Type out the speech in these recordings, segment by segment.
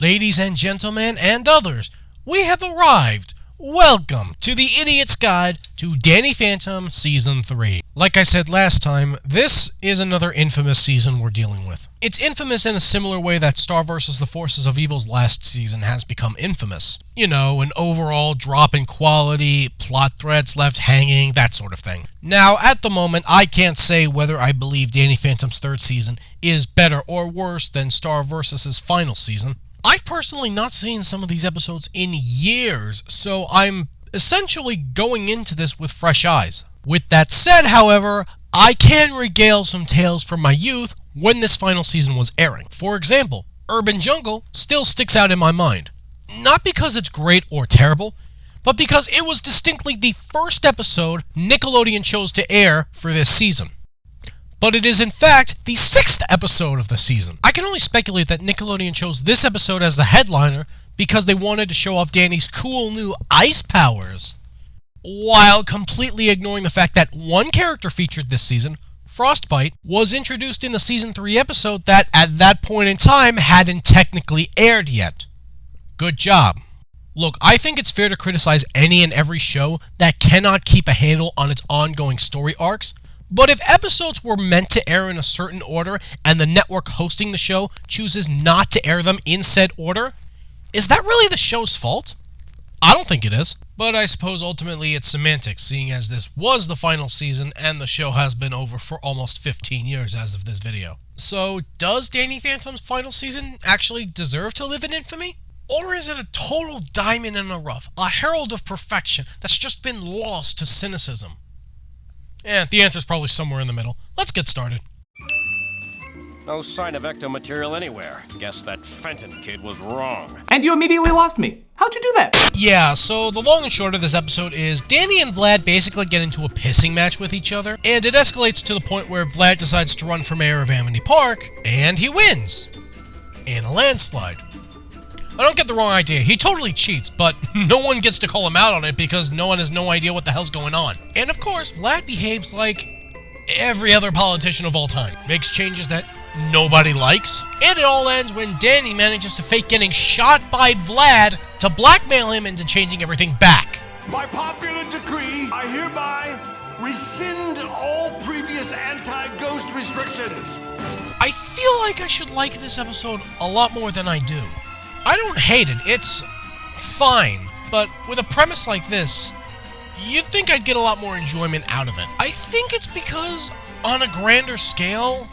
Ladies and gentlemen and others, we have arrived. Welcome to the Idiot's Guide to Danny Phantom Season 3. Like I said last time, this is another infamous season we're dealing with. It's infamous in a similar way that Star vs. the Forces of Evil's last season has become infamous. You know, an overall drop in quality, plot threads left hanging, that sort of thing. Now, at the moment, I can't say whether I believe Danny Phantom's third season is better or worse than Star vs.'s final season. I've personally not seen some of these episodes in years, so I'm essentially going into this with fresh eyes. With that said, however, I can regale some tales from my youth when this final season was airing. For example, Urban Jungle still sticks out in my mind. Not because it's great or terrible, but because it was distinctly the first episode Nickelodeon chose to air for this season. But it is in fact the 6th episode of the season. I can only speculate that Nickelodeon chose this episode as the headliner because they wanted to show off Danny's cool new ice powers, while completely ignoring the fact that one character featured this season, Frostbite, was introduced in the Season 3 episode that at that point in time hadn't technically aired yet. Good job. Look, I think it's fair to criticize any and every show that cannot keep a handle on its ongoing story arcs, but if episodes were meant to air in a certain order and the network hosting the show chooses not to air them in said order, is that really the show's fault? I don't think it is. But I suppose ultimately it's semantics, seeing as this was the final season and the show has been over for almost 15 years as of this video. So, does Danny Phantom's final season actually deserve to live in infamy? Or is it a total diamond in the rough, a herald of perfection that's just been lost to cynicism? The answer's probably somewhere in the middle. Let's get started. No sign of ecto material anywhere. Guess that Fenton kid was wrong. And you immediately lost me. How'd you do that? Yeah, so the long and short of this episode is Danny and Vlad basically get into a pissing match with each other, and it escalates to the point where Vlad decides to run for mayor of Amity Park, and he wins. In a landslide. I don't get the wrong idea, he totally cheats, but no one gets to call him out on it because no one has no idea what the hell's going on. And of course, Vlad behaves like every other politician of all time. Makes changes that nobody likes. And it all ends when Danny manages to fake getting shot by Vlad to blackmail him into changing everything back. By popular decree, I hereby rescind all previous anti-ghost restrictions. I feel like I should like this episode a lot more than I do. I don't hate it, it's fine, but with a premise like this, you'd think I'd get a lot more enjoyment out of it. I think it's because, on a grander scale,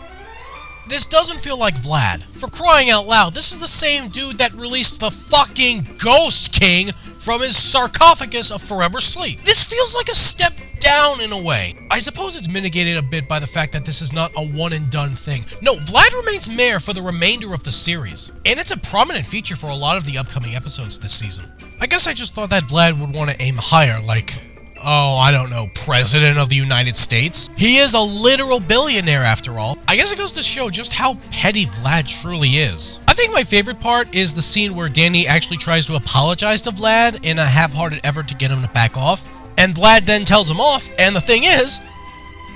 this doesn't feel like Vlad. For crying out loud, this is the same dude that released the fucking Ghost King from his sarcophagus of forever sleep. This feels like a step down in a way. I suppose it's mitigated a bit by the fact that this is not a one-and-done thing. No, Vlad remains mayor for the remainder of the series, and it's a prominent feature for a lot of the upcoming episodes this season. I guess I just thought that Vlad would want to aim higher, like, oh, I don't know, President of the United States? He is a literal billionaire after all. I guess it goes to show just how petty Vlad truly is. I think my favorite part is the scene where Danny actually tries to apologize to Vlad in a half-hearted effort to get him to back off, and Vlad then tells him off, and the thing is,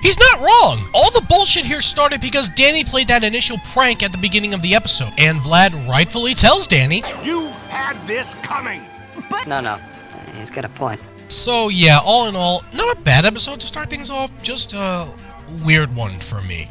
he's not wrong! All the bullshit here started because Danny played that initial prank at the beginning of the episode, and Vlad rightfully tells Danny, You had this coming! But no, he's got a point. So yeah, all in all, not a bad episode to start things off, just a weird one for me.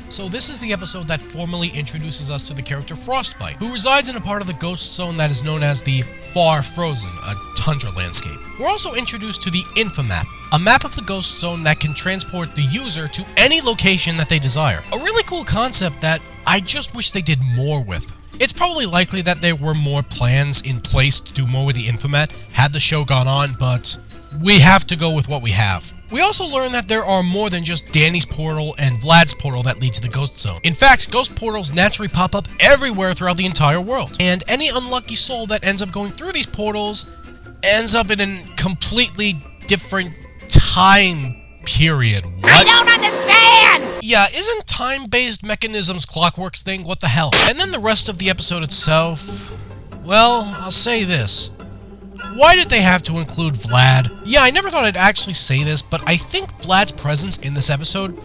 So this is the episode that formally introduces us to the character Frostbite, who resides in a part of the ghost zone that is known as the Far Frozen, a tundra landscape. We're also introduced to the Infomap, a map of the ghost zone that can transport the user to any location that they desire. A really cool concept that I just wish they did more with. It's probably likely that there were more plans in place to do more with the Infomat had the show gone on, but we have to go with what we have. We also learn that there are more than just Danny's portal and Vlad's portal that lead to the ghost zone. In fact, ghost portals naturally pop up everywhere throughout the entire world, and any unlucky soul that ends up going through these portals ends up in a completely different time period. What? I don't understand! Yeah, isn't time-based mechanisms Clockwork's thing? What the hell? And then the rest of the episode itself, well, I'll say this. Why did they have to include Vlad? Yeah, I never thought I'd actually say this, but I think Vlad's presence in this episode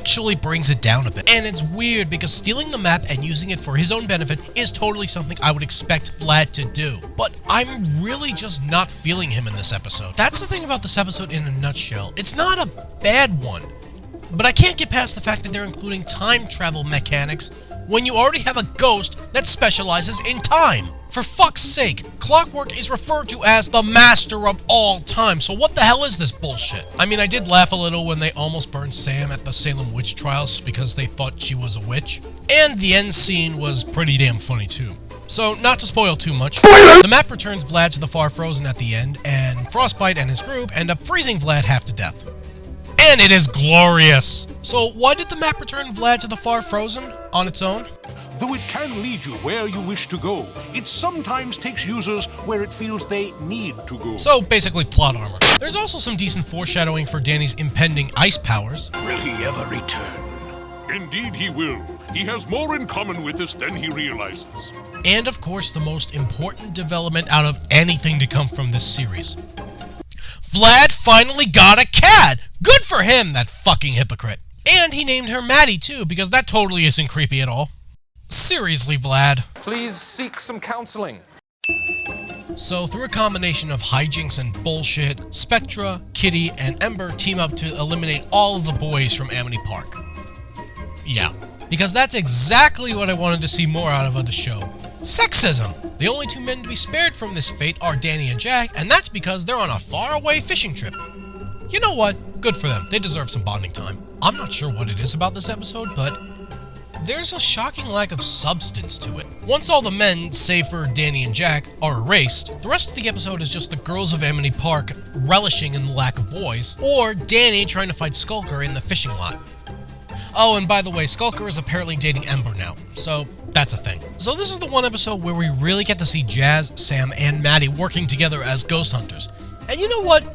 actually brings it down a bit. And it's weird because stealing the map and using it for his own benefit is totally something I would expect Vlad to do. But I'm really just not feeling him in this episode. That's the thing about this episode in a nutshell. It's not a bad one, but I can't get past the fact that they're including time travel mechanics when you already have a ghost that specializes in time. For fuck's sake, Clockwork is referred to as the master of all time, so what the hell is this bullshit? I mean, I did laugh a little when they almost burned Sam at the Salem witch trials because they thought she was a witch. And the end scene was pretty damn funny too. So, not to spoil too much, the map returns Vlad to the Far Frozen at the end, and Frostbite and his group end up freezing Vlad half to death. And it is glorious! So, why did the map return Vlad to the Far Frozen on its own? Though it can lead you where you wish to go, it sometimes takes users where it feels they need to go. So, basically plot armor. There's also some decent foreshadowing for Danny's impending ice powers. Will he ever return? Indeed he will. He has more in common with us than he realizes. And of course, the most important development out of anything to come from this series. Vlad finally got a cat! Good for him, that fucking hypocrite. And he named her Maddie too, because that totally isn't creepy at all. Seriously, Vlad. Please seek some counseling. So, through a combination of hijinks and bullshit, Spectra, Kitty, and Ember team up to eliminate all of the boys from Amity Park. Yeah, because that's exactly what I wanted to see more out of the show. Sexism! The only two men to be spared from this fate are Danny and Jack, and that's because they're on a faraway fishing trip. You know what? Good for them. They deserve some bonding time. I'm not sure what it is about this episode, but there's a shocking lack of substance to it. Once all the men, save for Danny and Jack, are erased, the rest of the episode is just the girls of Amity Park relishing in the lack of boys, or Danny trying to fight Skulker in the fishing lot. Oh, and by the way, Skulker is apparently dating Ember now, so that's a thing. So this is the one episode where we really get to see Jazz, Sam, and Maddie working together as ghost hunters. And you know what?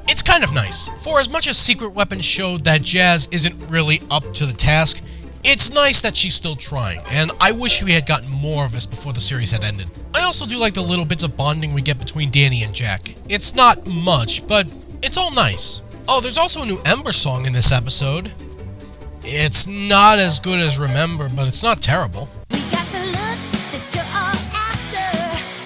It's kind of nice. For as much as Secret Weapons showed that Jazz isn't really up to the task, it's nice that she's still trying, and I wish we had gotten more of this before the series had ended. I also do like the little bits of bonding we get between Danny and Jack. It's not much, but it's all nice. Oh, there's also a new Ember song in this episode. It's not as good as Remember, but it's not terrible. We got the looks that you're all after.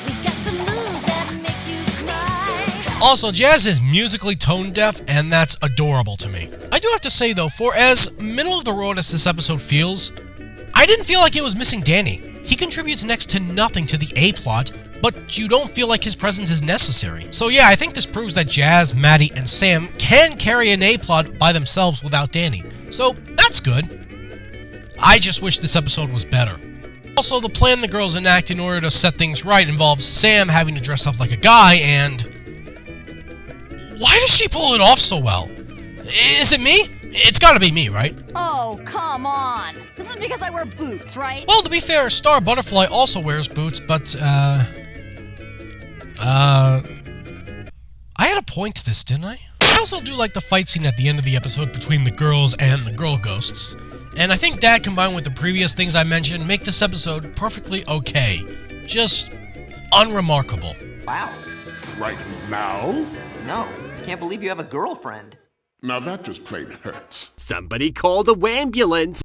We got the moves that make you cry. Also, Jazz is musically tone deaf, and that's adorable to me. I do have to say though, for as middle of the road as this episode feels, I didn't feel like it was missing Danny. He contributes next to nothing to the A-plot, but you don't feel like his presence is necessary. So yeah, I think this proves that Jazz, Maddie, and Sam can carry an A-plot by themselves without Danny. So that's good. I just wish this episode was better. Also, the plan the girls enact in order to set things right involves Sam having to dress up like a guy, and why does she pull it off so well? Is it me? It's gotta be me, right? Oh, come on. This is because I wear boots, right? Well, to be fair, Star Butterfly also wears boots, but, I had a point to this, didn't I? I also do like the fight scene at the end of the episode between the girls and the girl ghosts. And I think that, combined with the previous things I mentioned, make this episode perfectly okay. Just unremarkable. Wow. Frightened now? No. Can't believe you have a girlfriend. Now that just plain hurts. Somebody call the wambulance!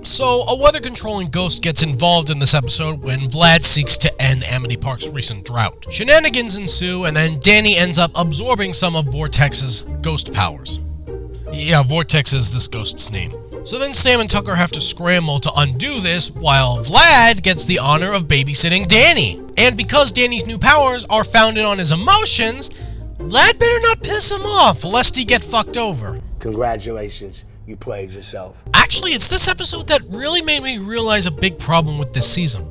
So, a weather-controlling ghost gets involved in this episode when Vlad seeks to end Amity Park's recent drought. Shenanigans ensue, and then Danny ends up absorbing some of Vortex's ghost powers. Yeah, Vortex is this ghost's name. So then Sam and Tucker have to scramble to undo this, while Vlad gets the honor of babysitting Danny. And because Danny's new powers are founded on his emotions, Vlad better not piss him off, lest he get fucked over. Congratulations, you played yourself. Actually, it's this episode that really made me realize a big problem with this season.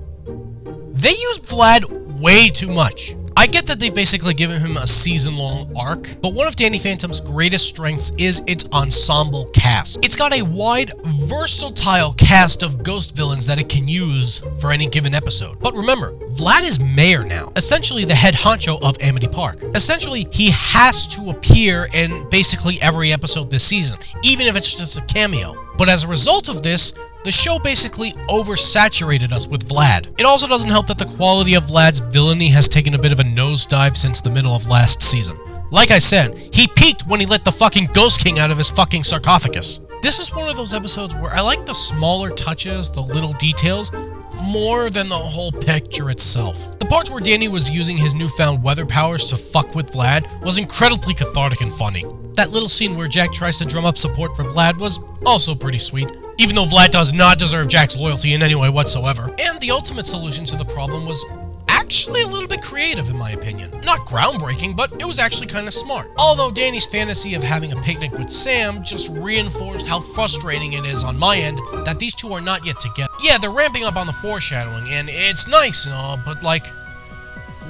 They used Vlad way too much. I get that they've basically given him a season-long arc, but one of Danny Phantom's greatest strengths is its ensemble cast. It's got a wide, versatile cast of ghost villains that it can use for any given episode. But remember, Vlad is mayor now, essentially the head honcho of Amity Park. Essentially, he has to appear in basically every episode this season, even if it's just a cameo. But as a result of this, the show basically oversaturated us with Vlad. It also doesn't help that the quality of Vlad's villainy has taken a bit of a nosedive since the middle of last season. Like I said, he peaked when he let the fucking Ghost King out of his fucking sarcophagus. This is one of those episodes where I like the smaller touches, the little details, more than the whole picture itself. The parts where Danny was using his newfound weather powers to fuck with Vlad was incredibly cathartic and funny. That little scene where Jack tries to drum up support for Vlad was also pretty sweet, even though Vlad does not deserve Jack's loyalty in any way whatsoever. And the ultimate solution to the problem was actually a little bit creative in my opinion. Not groundbreaking, but it was actually kind of smart. Although Danny's fantasy of having a picnic with Sam just reinforced how frustrating it is on my end that these two are not yet together. Yeah, they're ramping up on the foreshadowing, and it's nice and all, but like,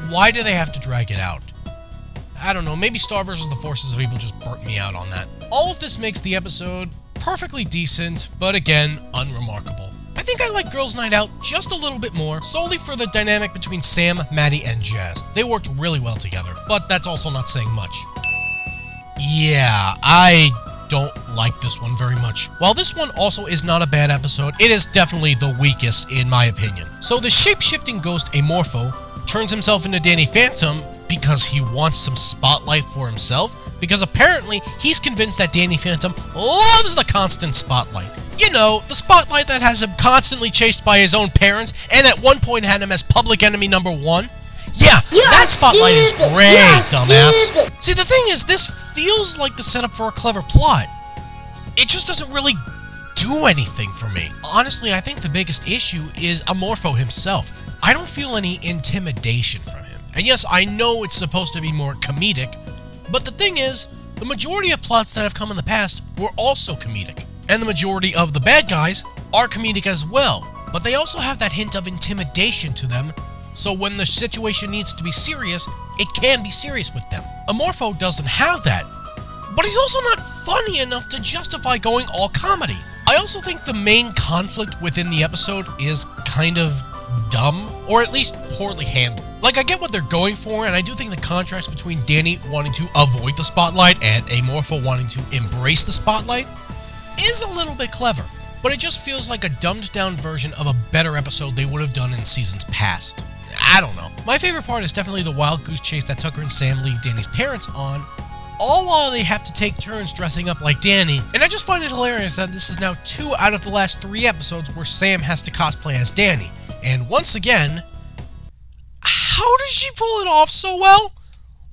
why do they have to drag it out? I don't know, maybe Star vs. the Forces of Evil just burnt me out on that. All of this makes the episode perfectly decent, but again, unremarkable. I think I like Girls' Night Out just a little bit more, solely for the dynamic between Sam, Maddie, and Jazz. They worked really well together, but that's also not saying much. Yeah, I don't like this one very much. While this one also is not a bad episode, it is definitely the weakest in my opinion. So the Shapeshifting Ghost Amorpho turns himself into Danny Phantom because he wants some spotlight for himself, because apparently he's convinced that Danny Phantom loves the constant spotlight. You know, the spotlight that has him constantly chased by his own parents and at one point had him as public enemy #1. Yeah, that spotlight is great, dumbass. See, the thing is, this feels like the setup for a clever plot. It just doesn't really do anything for me. Honestly, I think the biggest issue is Amorpho himself. I don't feel any intimidation from him. And yes, I know it's supposed to be more comedic, but the thing is, the majority of plots that have come in the past were also comedic. And the majority of the bad guys are comedic as well, but they also have that hint of intimidation to them, so when the situation needs to be serious, it can be serious with them. Amorpho doesn't have that, but he's also not funny enough to justify going all comedy. I also think the main conflict within the episode is kind of dumb, or at least poorly handled. Like, I get what they're going for, and I do think the contrast between Danny wanting to avoid the spotlight and Amorpho wanting to embrace the spotlight is a little bit clever, but it just feels like a dumbed down version of a better episode they would have done in seasons past. I don't know. My favorite part is definitely the wild goose chase that Tucker and Sam lead Danny's parents on, all while they have to take turns dressing up like Danny, and I just find it hilarious that this is now 2 out of the last 3 episodes where Sam has to cosplay as Danny, and once again, how does she pull it off so well?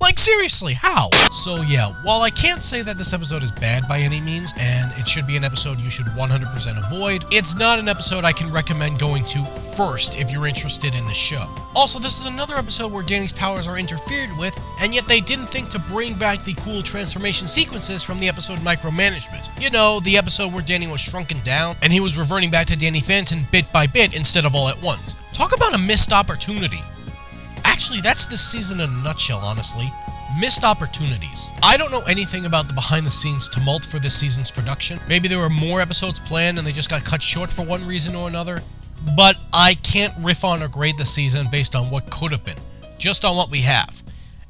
Like, seriously, how? So yeah, while I can't say that this episode is bad by any means, and it should be an episode you should 100% avoid, it's not an episode I can recommend going to first if you're interested in the show. Also, this is another episode where Danny's powers are interfered with, and yet they didn't think to bring back the cool transformation sequences from the episode Micromanagement. You know, the episode where Danny was shrunken down, and he was reverting back to Danny Phantom bit by bit instead of all at once. Talk about a missed opportunity. Actually, that's this season in a nutshell, honestly. Missed opportunities. I don't know anything about the behind-the-scenes tumult for this season's production. Maybe there were more episodes planned and they just got cut short for one reason or another. But I can't riff on or grade the season based on what could have been, just on what we have.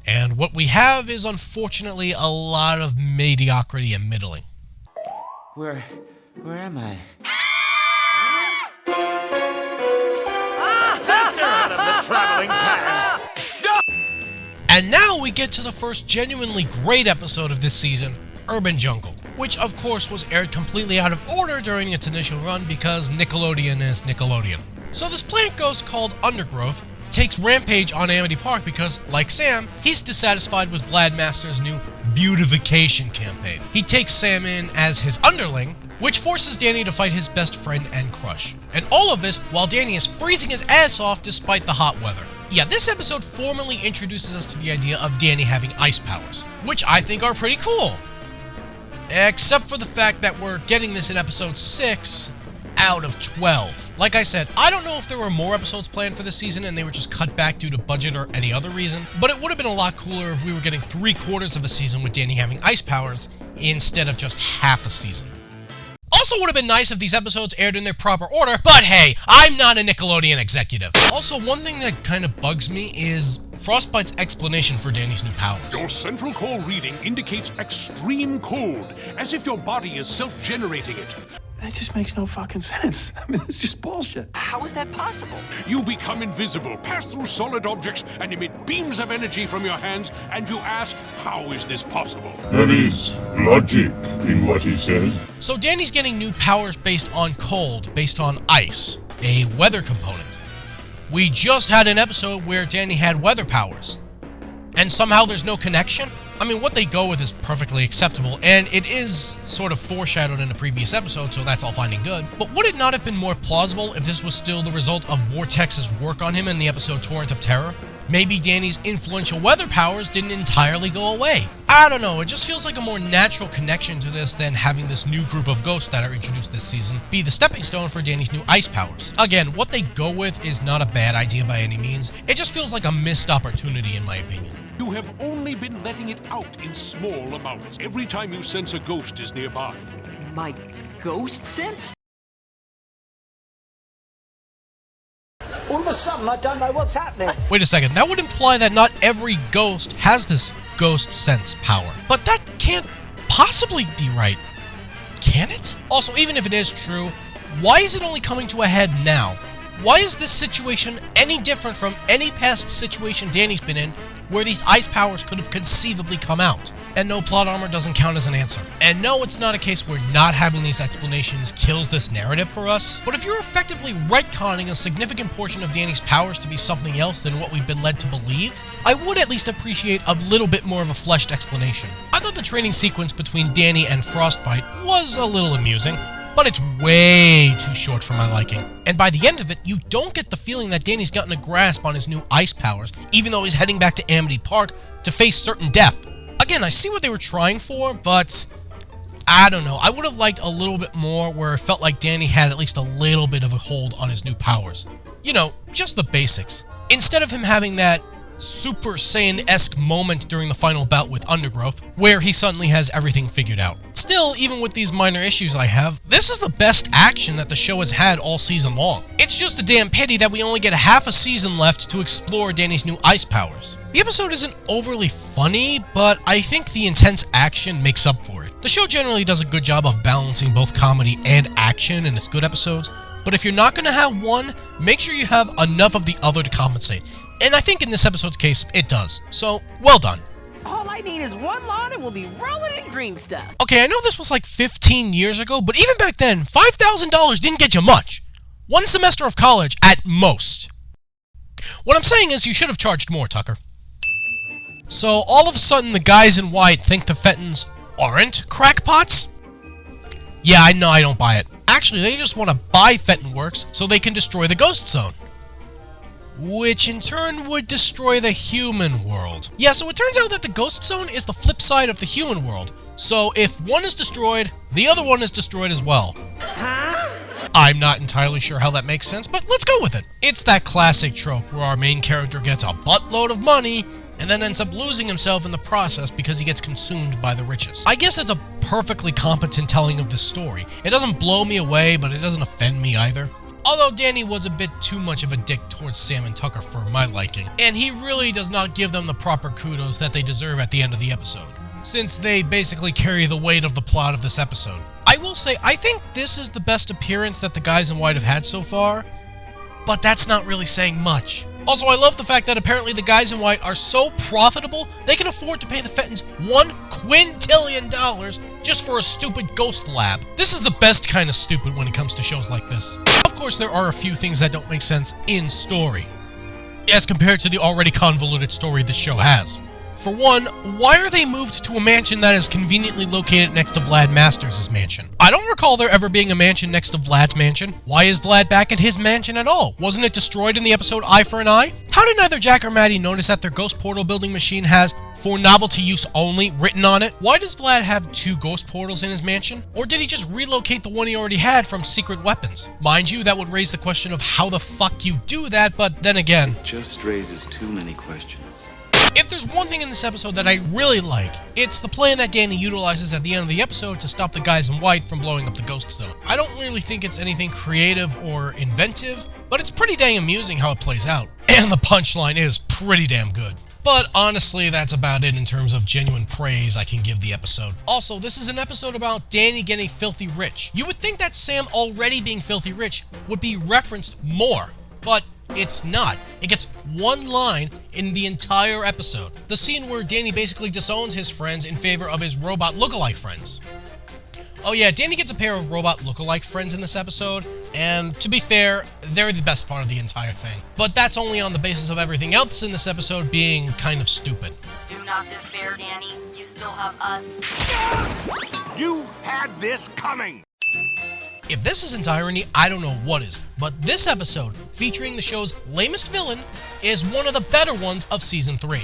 And what we have is unfortunately a lot of mediocrity and middling. Where am I? Out of the traveling pants. And now we get to the first genuinely great episode of this season, Urban Jungle, which of course was aired completely out of order during its initial run because Nickelodeon is Nickelodeon. So this plant ghost called Undergrowth takes rampage on Amity Park because, like Sam, he's dissatisfied with Vlad Master's new beautification campaign. He takes Sam in as his underling, which forces Danny to fight his best friend and crush. And all of this while Danny is freezing his ass off despite the hot weather. Yeah, this episode formally introduces us to the idea of Danny having ice powers, which I think are pretty cool. Except for the fact that we're getting this in episode 6 out of 12. Like I said, I don't know if there were more episodes planned for this season and they were just cut back due to budget or any other reason, but it would have been a lot cooler if we were getting 3/4 of a season with Danny having ice powers instead of just half a season. Also would have been nice if these episodes aired in their proper order, but hey, I'm not a Nickelodeon executive. Also, one thing that kind of bugs me is Frostbite's explanation for Danny's new powers. Your central core reading indicates extreme cold, as if your body is self-generating it. That just makes no fucking sense. I mean, it's just bullshit. How is that possible? You become invisible, pass through solid objects, and emit beams of energy from your hands, and you ask, how is this possible? There is logic in what he says. So Danny's getting new powers based on cold, based on ice, a weather component. We just had an episode where Danny had weather powers. And somehow there's no connection? I mean, what they go with is perfectly acceptable, and it is sort of foreshadowed in a previous episode, so that's all fine and good. But would it not have been more plausible if this was still the result of Vortex's work on him in the episode Torrent of Terror? Maybe Danny's influential weather powers didn't entirely go away. I don't know, it just feels like a more natural connection to this than having this new group of ghosts that are introduced this season be the stepping stone for Danny's new ice powers. Again, what they go with is not a bad idea by any means, it just feels like a missed opportunity in my opinion. You have only been letting it out in small amounts. Every time you sense a ghost is nearby. My ghost sense? All of a sudden, I don't know what's happening. Wait a second, that would imply that not every ghost has this ghost sense power. But that can't possibly be right. Can it? Also, even if it is true, why is it only coming to a head now? Why is this situation any different from any past situation Danny's been in where these ice powers could have conceivably come out? And no, plot armor doesn't count as an answer. And no, it's not a case where not having these explanations kills this narrative for us. But if you're effectively retconning a significant portion of Danny's powers to be something else than what we've been led to believe, I would at least appreciate a little bit more of a fleshed explanation. I thought the training sequence between Danny and Frostbite was a little amusing, but it's way too short for my liking. And by the end of it, you don't get the feeling that Danny's gotten a grasp on his new ice powers, even though he's heading back to Amity Park to face certain death. Again, I see what they were trying for, but I don't know. I would have liked a little bit more where it felt like Danny had at least a little bit of a hold on his new powers. You know, just the basics. Instead of him having that Super Saiyan-esque moment during the final bout with Undergrowth, where he suddenly has everything figured out. Still, even with these minor issues I have, this is the best action that the show has had all season long. It's just a damn pity that we only get half a season left to explore Danny's new ice powers. The episode isn't overly funny, but I think the intense action makes up for it. The show generally does a good job of balancing both comedy and action in its good episodes, but if you're not going to have one, make sure you have enough of the other to compensate. And I think in this episode's case, it does. So, well done. All I need is one lawn and we'll be rolling in green stuff. Okay, I know this was like 15 years ago, but even back then, $5,000 didn't get you much. One semester of college at most. What I'm saying is you should have charged more, Tucker. So, all of a sudden, the guys in white think the Fettons aren't crackpots? Yeah, I know I don't buy it. Actually, they just want to buy Fenton Works so they can destroy the Ghost Zone. Which in turn would destroy the human world. Yeah, so it turns out that the Ghost Zone is the flip side of the human world. So if one is destroyed, the other one is destroyed as well. Huh? I'm not entirely sure how that makes sense, but let's go with it. It's that classic trope where our main character gets a buttload of money and then ends up losing himself in the process because he gets consumed by the riches. I guess it's a perfectly competent telling of this story. It doesn't blow me away, but it doesn't offend me either. Although Danny was a bit too much of a dick towards Sam and Tucker for my liking, and he really does not give them the proper kudos that they deserve at the end of the episode, since they basically carry the weight of the plot of this episode. I will say, I think this is the best appearance that the guys in white have had so far, but that's not really saying much. Also, I love the fact that apparently the guys in white are so profitable, they can afford to pay the Fettons $1 quintillion just for a stupid ghost lab. This is the best kind of stupid when it comes to shows like this. Of course, there are a few things that don't make sense in story, as compared to the already convoluted story this show has. For one, why are they moved to a mansion that is conveniently located next to Vlad Masters' mansion? I don't recall there ever being a mansion next to Vlad's mansion. Why is Vlad back at his mansion at all? Wasn't it destroyed in the episode Eye for an Eye? How did neither Jack or Maddie notice that their ghost portal building machine has "for novelty use only" written on it? Why does Vlad have 2 ghost portals in his mansion? Or did he just relocate the one he already had from Secret Weapons? Mind you, that would raise the question of how the fuck you do that, but then again, it just raises too many questions. If there's one thing in this episode that I really like, it's the plan that Danny utilizes at the end of the episode to stop the guys in white from blowing up the Ghost Zone. I don't really think it's anything creative or inventive, but it's pretty dang amusing how it plays out. And the punchline is pretty damn good. But honestly, that's about it in terms of genuine praise I can give the episode. Also, this is an episode about Danny getting filthy rich. You would think that Sam already being filthy rich would be referenced more, but it's not. It gets one line in the entire episode. The scene where Danny basically disowns his friends in favor of his robot lookalike friends. Oh yeah, Danny gets a pair of robot lookalike friends in this episode, and to be fair, they're the best part of the entire thing. But that's only on the basis of everything else in this episode being kind of stupid. Do not despair, Danny. You still have us. You had this coming! If this isn't irony, I don't know what is. But this episode, featuring the show's lamest villain, is one of the better ones of Season 3.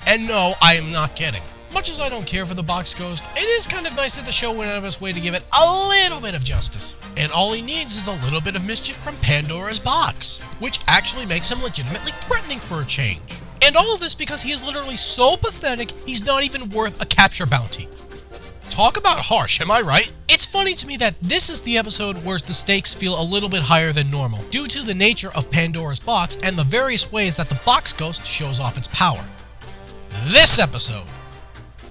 And no, I am not kidding. Much as I don't care for the Box Ghost, it is kind of nice that the show went out of its way to give it a little bit of justice. And all he needs is a little bit of mischief from Pandora's Box, which actually makes him legitimately threatening for a change. And all of this because he is literally so pathetic, he's not even worth a capture bounty. Talk about harsh, am I right? It's funny to me that this is the episode where the stakes feel a little bit higher than normal, due to the nature of Pandora's Box and the various ways that the Box Ghost shows off its power. This episode,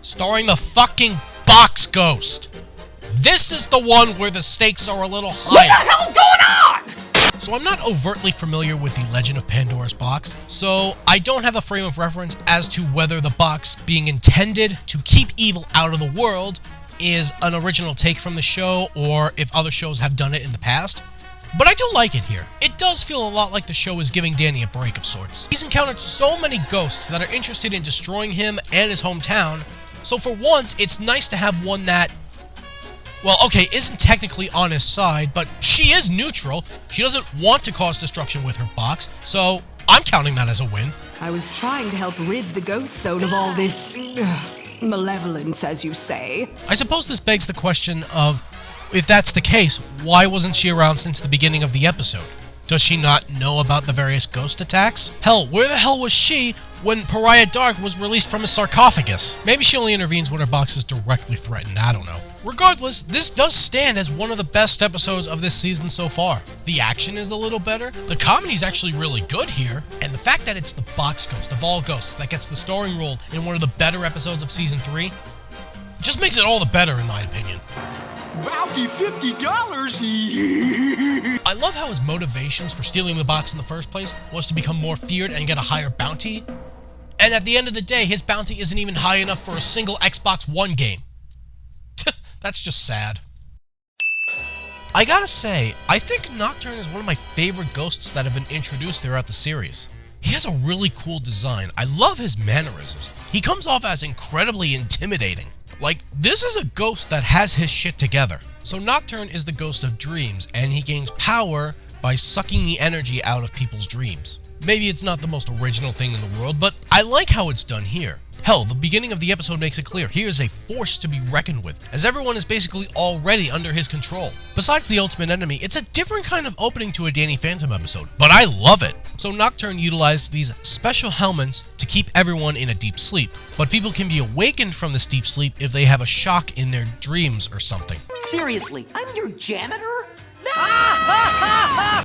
starring the fucking Box Ghost. This is the one where the stakes are a little higher. What the hell's going on? So I'm not overtly familiar with the legend of Pandora's Box, so I don't have a frame of reference as to whether the box being intended to keep evil out of the world is an original take from the show or if other shows have done it in the past. But I do like it here. It does feel a lot like the show is giving Danny a break of sorts. He's encountered so many ghosts that are interested in destroying him and his hometown, so for once, it's nice to have one that, well, okay, isn't technically on his side, but she is neutral. She doesn't want to cause destruction with her box, so I'm counting that as a win. I was trying to help rid the ghost zone of all this malevolence, as you say. I suppose this begs the question of, if that's the case, why wasn't she around since the beginning of the episode? Does she not know about the various ghost attacks? Hell, where the hell was she when Pariah Dark was released from his sarcophagus? Maybe she only intervenes when her box is directly threatened, I don't know. Regardless, this does stand as one of the best episodes of this season so far. The action is a little better, the comedy's actually really good here, and the fact that it's the Box Ghost of all ghosts that gets the starring role in one of the better episodes of Season 3 just makes it all the better in my opinion. Bounty $50! I love how his motivations for stealing the box in the first place was to become more feared and get a higher bounty. And at the end of the day, his bounty isn't even high enough for a single Xbox One game. That's just sad. I gotta say, I think Nocturne is one of my favorite ghosts that have been introduced throughout the series. He has a really cool design. I love his mannerisms. He comes off as incredibly intimidating. Like, this is a ghost that has his shit together. So Nocturne is the ghost of dreams, and he gains power by sucking the energy out of people's dreams. Maybe it's not the most original thing in the world, but I like how it's done here. Hell, the beginning of the episode makes it clear he is a force to be reckoned with, as everyone is basically already under his control. Besides the ultimate enemy, it's a different kind of opening to a Danny Phantom episode, but I love it. So Nocturne utilized these special helmets to keep everyone in a deep sleep, but people can be awakened from this deep sleep if they have a shock in their dreams or something. Seriously, I'm your janitor?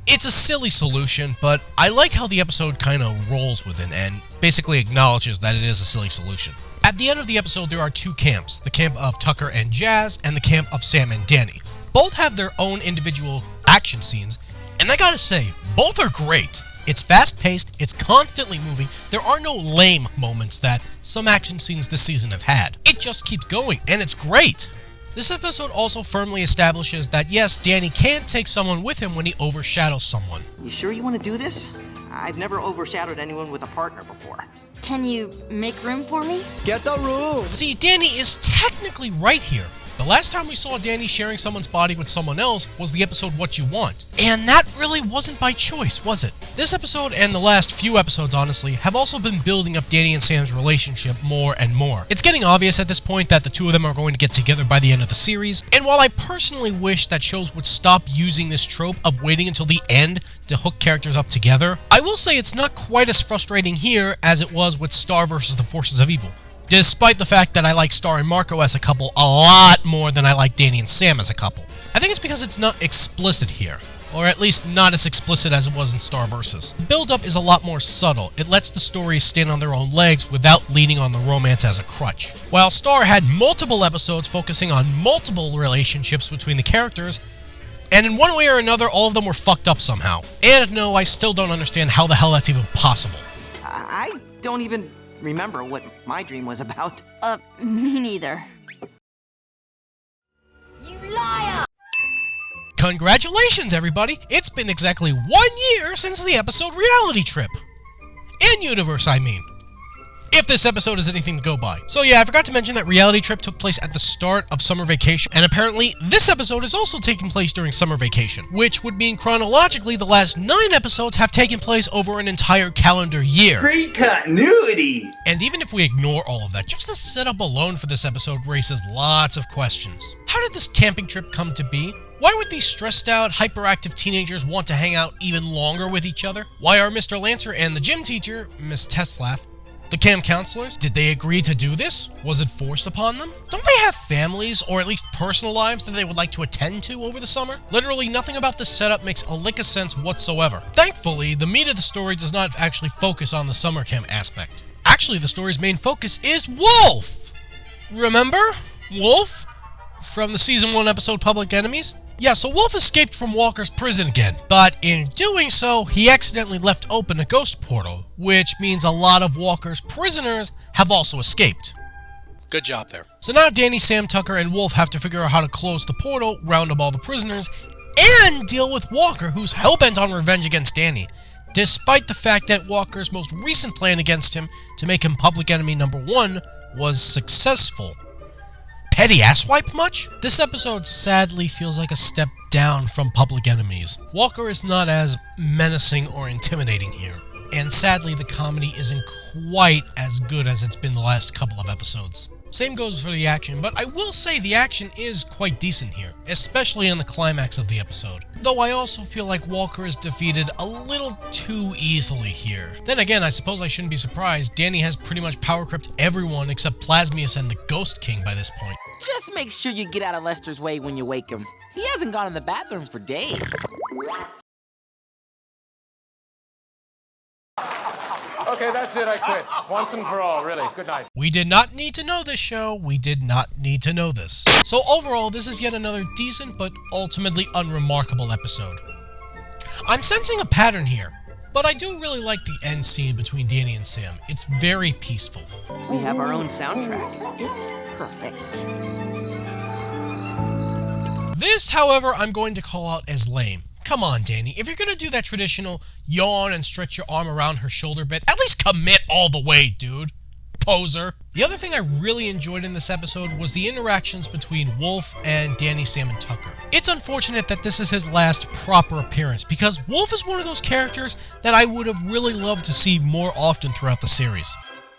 It's a silly solution, but I like how the episode kind of rolls with it and basically acknowledges that it is a silly solution. At the end of the episode, there are two camps, the camp of Tucker and Jazz and the camp of Sam and Danny. Both have their own individual action scenes, and I gotta say, both are great. It's fast-paced, it's constantly moving, there are no lame moments that some action scenes this season have had. It just keeps going, and it's great. This episode also firmly establishes that yes, Danny can take someone with him when he overshadows someone. You sure you want to do this? I've never overshadowed anyone with a partner before. Can you make room for me? Get the room! See, Danny is technically right here. The last time we saw Danny sharing someone's body with someone else was the episode What You Want. And that really wasn't by choice, was it? This episode and the last few episodes, honestly, have also been building up Danny and Sam's relationship more and more. It's getting obvious at this point that the two of them are going to get together by the end of the series, and while I personally wish that shows would stop using this trope of waiting until the end to hook characters up together, I will say it's not quite as frustrating here as it was with Star vs. the Forces of Evil. Despite the fact that I like Star and Marco as a couple a lot more than I like Danny and Sam as a couple. I think it's because it's not explicit here. or at least not as explicit as it was in Star Vs. The build-up is a lot more subtle. It lets the stories stand on their own legs without leaning on the romance as a crutch. While Star had multiple episodes focusing on multiple relationships between the characters, and in one way or another, all of them were fucked up somehow. And no, I still don't understand how the hell that's even possible. I don't even remember what my dream was about. Me neither. You liar! Congratulations, everybody! It's been exactly 1 year since the episode Reality Trip. In-universe, I mean. If this episode is anything to go by. So yeah, I forgot to mention that Reality Trip took place at the start of summer vacation, and apparently this episode is also taking place during summer vacation, which would mean chronologically the last 9 episodes have taken place over an entire calendar year. Great continuity! And even if we ignore all of that, just the setup alone for this episode raises lots of questions. How did this camping trip come to be? Why would these stressed out, hyperactive teenagers want to hang out even longer with each other? Why are Mr. Lancer and the gym teacher, Miss Teslaff, the camp counselors, did they agree to do this? Was it forced upon them? Don't they have families, or at least personal lives, that they would like to attend to over the summer? Literally nothing about this setup makes a lick of sense whatsoever. Thankfully, the meat of the story does not actually focus on the summer camp aspect. Actually, the story's main focus is Wolf! Remember? Wolf? From the Season 1 episode Public Enemies? Yeah, so Wolf escaped from Walker's prison again, but in doing so, he accidentally left open a ghost portal, which means a lot of Walker's prisoners have also escaped. Good job there. So now Danny, Sam, Tucker, and Wolf have to figure out how to close the portal, round up all the prisoners, and deal with Walker, who's hellbent on revenge against Danny, despite the fact that Walker's most recent plan against him to make him public enemy number 1 was successful. Petty asswipe much? This episode sadly feels like a step down from Public Enemies. Walker is not as menacing or intimidating here, and sadly the comedy isn't quite as good as it's been the last couple of episodes. Same goes for the action, but I will say the action is quite decent here, especially in the climax of the episode. Though I also feel like Walker is defeated a little too easily here. Then again, I suppose I shouldn't be surprised. Danny has pretty much power crept everyone except Plasmius and the Ghost King by this point. Just make sure you get out of Lester's way when you wake him. He hasn't gone in the bathroom for days. Okay, that's it. I quit. Once and for all, really. Good night. We did not need to know this show. We did not need to know this. So overall, this is yet another decent but ultimately unremarkable episode. I'm sensing a pattern here, but I do really like the end scene between Danny and Sam. It's very peaceful. We have our own soundtrack. It's perfect. This, however, I'm going to call out as lame. Come on, Danny, if you're gonna do that traditional yawn and stretch your arm around her shoulder bit, at least commit all the way, dude. Poser. The other thing I really enjoyed in this episode was the interactions between Wolf and Danny, Sam, and Tucker. It's unfortunate that this is his last proper appearance, because Wolf is one of those characters that I would have really loved to see more often throughout the series.